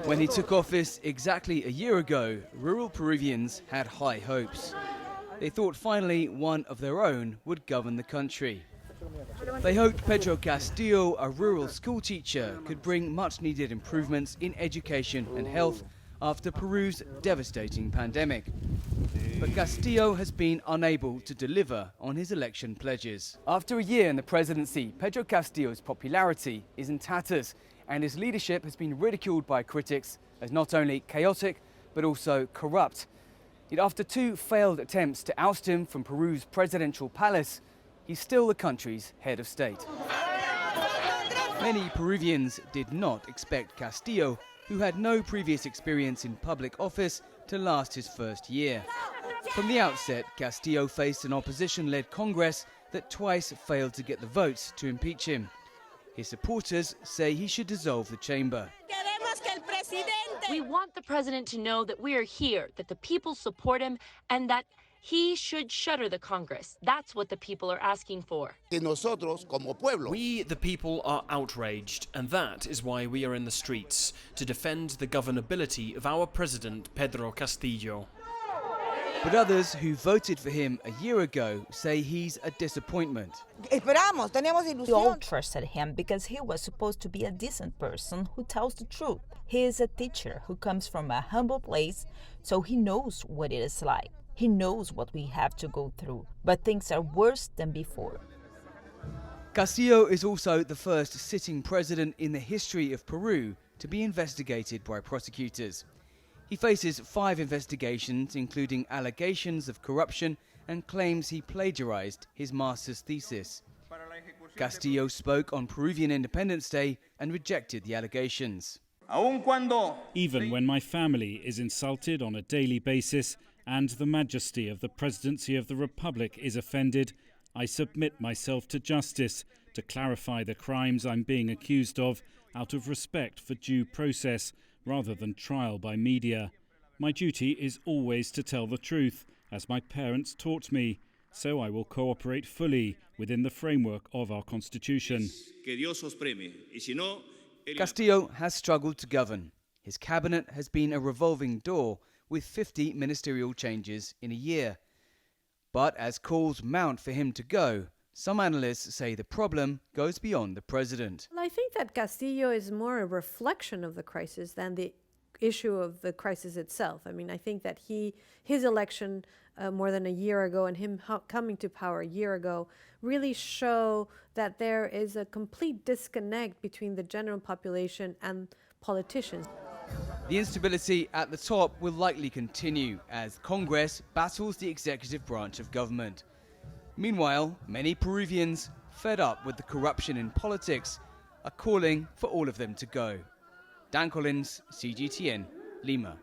When he took office exactly a year ago, rural Peruvians had high hopes. They thought finally one of their own would govern the country. They hoped Pedro Castillo, a rural school teacher, could bring much-needed improvements in education and health after Peru's devastating pandemic. But Castillo has been unable to deliver on his election pledges. After a year in the presidency, Pedro Castillo's popularity is in tatters, and his leadership has been ridiculed by critics as not only chaotic, but also corrupt. Yet after 2 failed attempts to oust him from Peru's presidential palace, he's still the country's head of state. Many Peruvians did not expect Castillo, who had no previous experience in public office, to last his first year. From the outset, Castillo faced an opposition-led Congress that twice failed to get the votes to impeach him. His supporters say he should dissolve the chamber. We want the president to know that we are here, that the people support him, and that he should shutter the Congress. That's what the people are asking for. We, the people, are outraged, and that is why we are in the streets, to defend the governability of our president, Pedro Castillo. But others who voted for him a year ago say he's a disappointment. We all trusted him because he was supposed to be a decent person who tells the truth. He is a teacher who comes from a humble place, so he knows what it is like. He knows what we have to go through, but things are worse than before. Castillo is also the first sitting president in the history of Peru to be investigated by prosecutors. He faces 5 investigations, including allegations of corruption and claims he plagiarized his master's thesis. Castillo spoke on Peruvian Independence Day and rejected the allegations. Even when my family is insulted on a daily basis and the majesty of the presidency of the Republic is offended, I submit myself to justice to clarify the crimes I'm being accused of out of respect for due process rather than trial by media. My duty is always to tell the truth, as my parents taught me, so I will cooperate fully within the framework of our constitution. Castillo has struggled to govern. His cabinet has been a revolving door with 50 ministerial changes in a year. But as calls mount for him to go, some analysts say the problem goes beyond the president. Well, I think that Castillo is more a reflection of the crisis than the issue of the crisis itself. I mean, I think that his election more than a year ago and him coming to power a year ago really show that there is a complete disconnect between the general population and politicians. The instability at the top will likely continue as Congress battles the executive branch of government. Meanwhile, many Peruvians, fed up with the corruption in politics, are calling for all of them to go. Dan COLLYNS, CGTN, Lima.